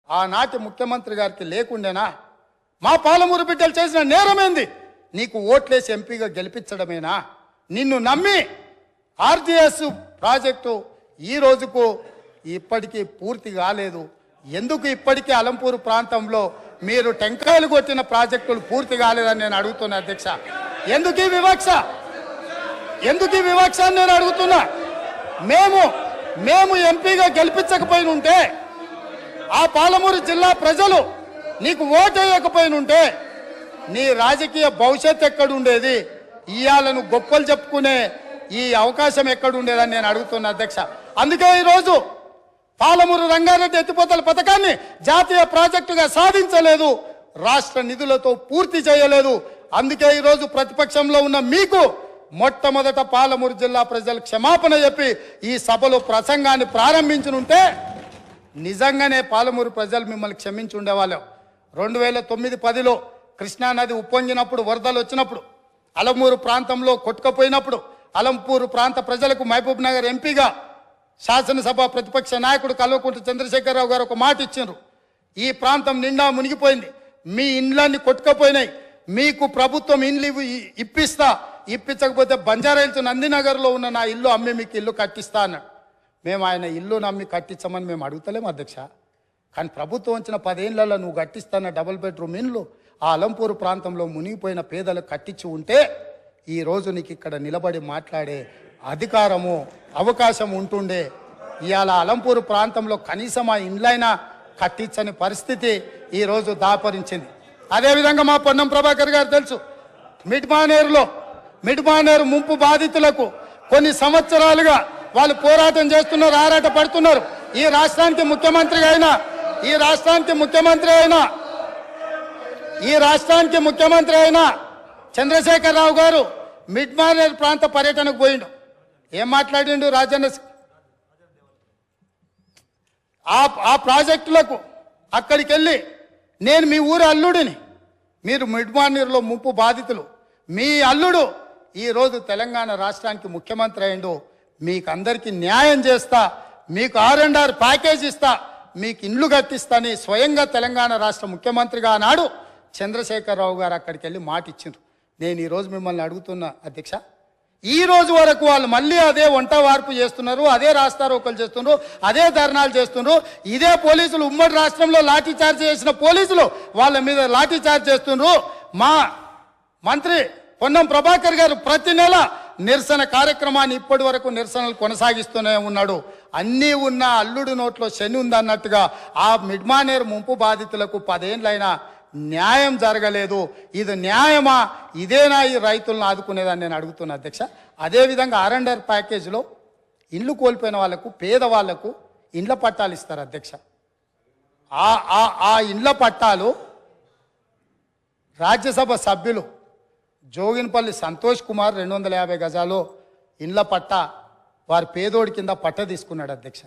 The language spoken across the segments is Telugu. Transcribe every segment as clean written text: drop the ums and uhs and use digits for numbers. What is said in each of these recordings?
ఆనాటి ముఖ్యమంత్రి గారికి లేకుండేనా? మా పాలమూరు బిడ్డలు చేసిన నేరమేంది? నీకు ఓట్లేసి ఎంపీగా గెలిపించడమేనా? నిన్ను నమ్మి ఆర్జీఎస్ ప్రాజెక్టు ఈ రోజుకు ఇప్పటికీ పూర్తి కాలేదు. ఎందుకు ఇప్పటికీ అలంపూరు ప్రాంతంలో మీరు టెంకాయలు కొట్టిన ప్రాజెక్టులు పూర్తి కాలేదని నేను అడుగుతున్నా అధ్యక్ష. ఎందుకు ఈ వివక్ష? ఎందుకు ఈ వివక్ష అని నేను అడుగుతున్నా. మేము ఎంపీగా గెలిపించకపోయిన ఉంటే, ఆ పాలమూరు జిల్లా ప్రజలు నీకు ఓటు వేయకపోయినుంటే నీ రాజకీయ భవిష్యత్ ఎక్కడుండేది? ఇయాలను గొప్పలు చెప్పుకునే ఈ అవకాశం ఎక్కడుండేదని నేను అడుగుతున్నా అధ్యక్ష. అందుకే ఈరోజు పాలమూరు రంగారెడ్డి ఎత్తిపోతల పథకాన్ని జాతీయ ప్రాజెక్టుగా సాధించలేదు, రాష్ట్ర నిధులతో పూర్తి చేయలేదు. అందుకే ఈరోజు ప్రతిపక్షంలో ఉన్న మీకు మొట్టమొదట పాలమూరు జిల్లా ప్రజలు క్షమాపణ చెప్పి ఈ సభలో ప్రసంగాన్ని ప్రారంభించనుంటే నిజంగానే పాలమూరు ప్రజలు మిమ్మల్ని క్షమించి ఉండేవాళ్ళం. 2009-10లో కృష్ణానది ఉప్పొంగినప్పుడు, వరదలు వచ్చినప్పుడు, అలంపూరు ప్రాంతంలో కొట్టుకుపోయినప్పుడు అలంపూరు ప్రాంత ప్రజలకు మహబూబ్ నగర్ ఎంపీగా శాసనసభ ప్రతిపక్ష నాయకుడు కల్వకుంట్ల చంద్రశేఖరరావు గారు ఒక మాట ఇచ్చిండ్రు. ఈ ప్రాంతం నిండా మునిగిపోయింది, మీ ఇండ్లన్నీ కొట్టుకుపోయినాయి, మీకు ప్రభుత్వం ఇండ్లు ఇప్పించకపోతే బంజారాహిల్స్ నందినగర్లో ఉన్న నా ఇల్లు అమ్మి మీకు ఇల్లు కట్టిస్తా అన్నాడు. మేము ఆయన ఇల్లు నమ్మి కట్టించమని మేము అడుగుతలేము అధ్యక్ష. కానీ ప్రభుత్వం వచ్చిన 10 ఏళ్లలో నువ్వు కట్టిస్తాన్న డబుల్ బెడ్రూమ్ ఇండ్లు ఆ అలంపూరు ప్రాంతంలో మునిగిపోయిన పేదలకు కట్టించి ఉంటే ఈరోజు నీకు ఇక్కడ నిలబడి మాట్లాడే అధికారము, అవకాశం ఉంటుండే. ఇవాళ అలంపూరు ప్రాంతంలో కనీసం ఆ ఇండ్లైనా కట్టించని పరిస్థితి ఈరోజు దాపరించింది. అదేవిధంగా మా పొన్నం ప్రభాకర్ గారు తెలుసు, మిడ్మానేరు ముంపు బాధితులకు కొన్ని సంవత్సరాలుగా వాళ్ళు పోరాటం చేస్తున్నారు, ఆరాట పడుతున్నారు. ఈ రాష్ట్రానికి ముఖ్యమంత్రి అయిన చంద్రశేఖరరావు గారు మిడ్మానేరు ప్రాంత పర్యటనకు పోయిండు. ఏం మాట్లాడిండు? రాజన్న ఆ ప్రాజెక్టులకు అక్కడికి వెళ్ళి, నేను మీ ఊరి అల్లుడిని, మీరు మిడ్మానేరులో ముంపు బాధితులు, మీ అల్లుడు ఈరోజు తెలంగాణ రాష్ట్రానికి ముఖ్యమంత్రి అయిండు, మీకు అందరికీ న్యాయం చేస్తా, మీకు R&R ప్యాకేజ్ ఇస్తా, మీకు ఇండ్లు కట్టిస్తాని స్వయంగా తెలంగాణ రాష్ట్ర ముఖ్యమంత్రిగా ఆనాడు చంద్రశేఖరరావు గారు అక్కడికి వెళ్ళి మాట ఇచ్చిండ్రు. నేను ఈరోజు మిమ్మల్ని అడుగుతున్నా అధ్యక్ష, ఈ రోజు వరకు వాళ్ళు మళ్ళీ అదే వంట వార్పు చేస్తున్నారు, అదే రాస్తారోకలు చేస్తున్నారు, అదే ధర్నాలు చేస్తున్నారు. ఇదే పోలీసులు ఉమ్మడి రాష్ట్రంలో లాఠీ చార్జ్ చేసిన పోలీసులు వాళ్ళ మీద లాఠీ చార్జ్ చేస్తున్నారు. మా మంత్రి పొన్నం ప్రభాకర్ గారు ప్రతి నెల నిరసన కార్యక్రమాన్ని ఇప్పటి వరకు నిరసనలు కొనసాగిస్తూనే ఉన్నాడు. అన్నీ ఉన్న అల్లుడు నోట్లో శని ఉందన్నట్టుగా ఆ మిడ్మానేరు ముంపు బాధితులకు 10 ఏళ్ళైనా న్యాయం జరగలేదు. ఇది న్యాయమా? ఇదేనా ఈ రైతులను ఆదుకునేదని నేను అడుగుతున్నా అధ్యక్ష. అదేవిధంగా R&R ప్యాకేజీలో ఇండ్లు కోల్పోయిన వాళ్లకు, పేదవాళ్లకు ఇండ్ల పట్టాలు ఇస్తారు అధ్యక్ష. ఆ ఇండ్ల పట్టాలు రాజ్యసభ సభ్యులు జోగిన్పల్లి సంతోష్ కుమార్ 250 గజాలు ఇండ్ల పట్ట వారి పేదోడి కింద పట్ట తీసుకున్నాడు అధ్యక్ష.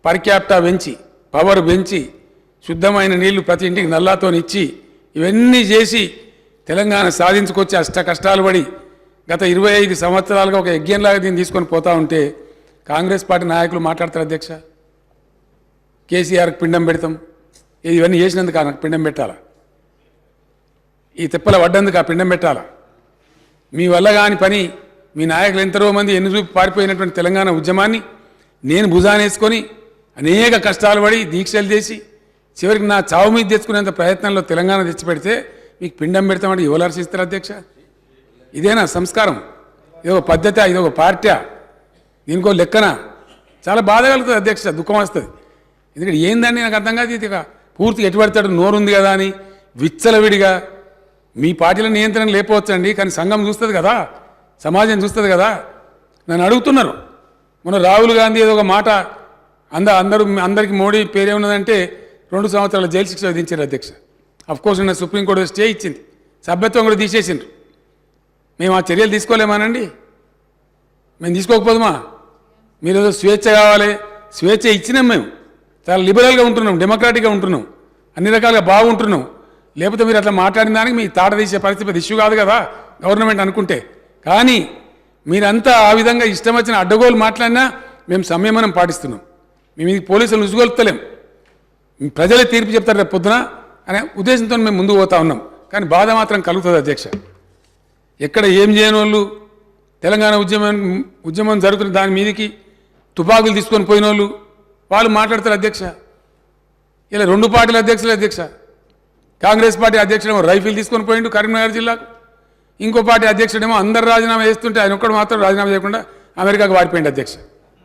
పర్ క్యాపిటా పెంచి, పవర్ పెంచి, శుద్ధమైన నీళ్లు ప్రతి ఇంటికి నల్లాతో ఇచ్చి, ఇవన్నీ చేసి తెలంగాణ సాధించుకొచ్చి అష్ట కష్టాలు పడి గత 25 సంవత్సరాలుగా ఒక యజ్ఞంలాగా దీన్ని తీసుకొని పోతా ఉంటే కాంగ్రెస్ పార్టీ నాయకులు మాట్లాడతారు అధ్యక్ష. కేసీఆర్కి పిండం పెడతాం, ఇవన్నీ చేసినందుకు నాకు పిండం పెట్టాలా? ఈ తిప్పల పడ్డందుకు ఆ పిండం పెట్టాలా? మీ వల్ల కాని పని, మీ నాయకులు ఎంతరో మంది ఎన్ని చూపి పారిపోయినటువంటి తెలంగాణ ఉద్యమాన్ని నేను భుజానేసుకొని అనేక కష్టాలు పడి దీక్షలు చేసి చివరికి నా చావు మీద తెచ్చుకునేంత ప్రయత్నంలో తెలంగాణ తెచ్చిపెడితే మీకు పిండం పెడతామంటే ఎవరు హర్షిస్తారు అధ్యక్ష? ఇదేనా సంస్కారం? ఇదొక పద్ధతి, ఇదొక పార్టీ, దీనికో లెక్కన? చాలా బాధ కలుగుతుంది అధ్యక్ష, దుఃఖం వస్తుంది. ఎందుకంటే ఏందని నాకు అర్థం కాదు. ఇది పూర్తిగా ఎటుపడతాడు, నోరుంది కదా అని విచ్చలవిడిగా మీ పార్టీల నియంత్రణ లేకపోవచ్చండి, కానీ సంఘం చూస్తుంది కదా, సమాజం చూస్తుంది కదా. నన్ను అడుగుతున్నారు మొన్న రాహుల్ గాంధీ ఏదో ఒక మాట అందరికీ మోడీ పేరేమున్నదంటే 2 సంవత్సరాల జైలు శిక్ష విధించారు అధ్యక్ష. అఫ్కోర్స్ నిన్న సుప్రీంకోర్టు స్టే ఇచ్చింది, సభ్యత్వం కూడా తీసేసిండ్రు. మేము ఆ చర్యలు తీసుకోలేమానండి? మేము తీసుకోకపోదుమా? మీరు ఏదో స్వేచ్ఛ కావాలి, స్వేచ్ఛ ఇచ్చినాం, మేము చాలా లిబరల్గా ఉంటున్నాం, డెమోక్రాటిక్గా ఉంటున్నాం, అన్ని రకాలుగా బాగుంటున్నాం. లేకపోతే మీరు అట్లా మాట్లాడిన దానికి మీ తాట తీసే పరిస్థితి ఇష్యూ కాదు కదా గవర్నమెంట్ అనుకుంటే. కానీ మీరంతా ఆ విధంగా ఇష్టం వచ్చిన అడ్డగోలు మాట్లాడినా మేము సంయమనం పాటిస్తున్నాం. మేము ఇది పోలీసులు ఉసుగొల్పుతలేం. ప్రజలే తీర్పు చెప్తారు రేపు పొద్దున అనే ఉద్దేశంతో మేము ముందుకు పోతా ఉన్నాం. కానీ బాధ మాత్రం కలుగుతుంది అధ్యక్ష. ఎక్కడ ఏం చేయని వాళ్ళు తెలంగాణ ఉద్యమం జరుగుతున్న దాని మీదకి తుపాకులు తీసుకొని పోయిన వాళ్ళు మాట్లాడతారు అధ్యక్ష. ఇలా రెండు పార్టీల అధ్యక్షులు అధ్యక్ష. కాంగ్రెస్ పార్టీ అధ్యక్షుడేమో రైఫిల్ తీసుకొని పోయిండు కరీంనగర్ జిల్లాకు, ఇంకో పార్టీ అధ్యక్షుడేమో అందరు రాజీనామా చేస్తుంటే ఆయన ఒక్కడు మాత్రం రాజీనామా చేయకుండా అమెరికాకు వాడిపోయింది అధ్యక్ష.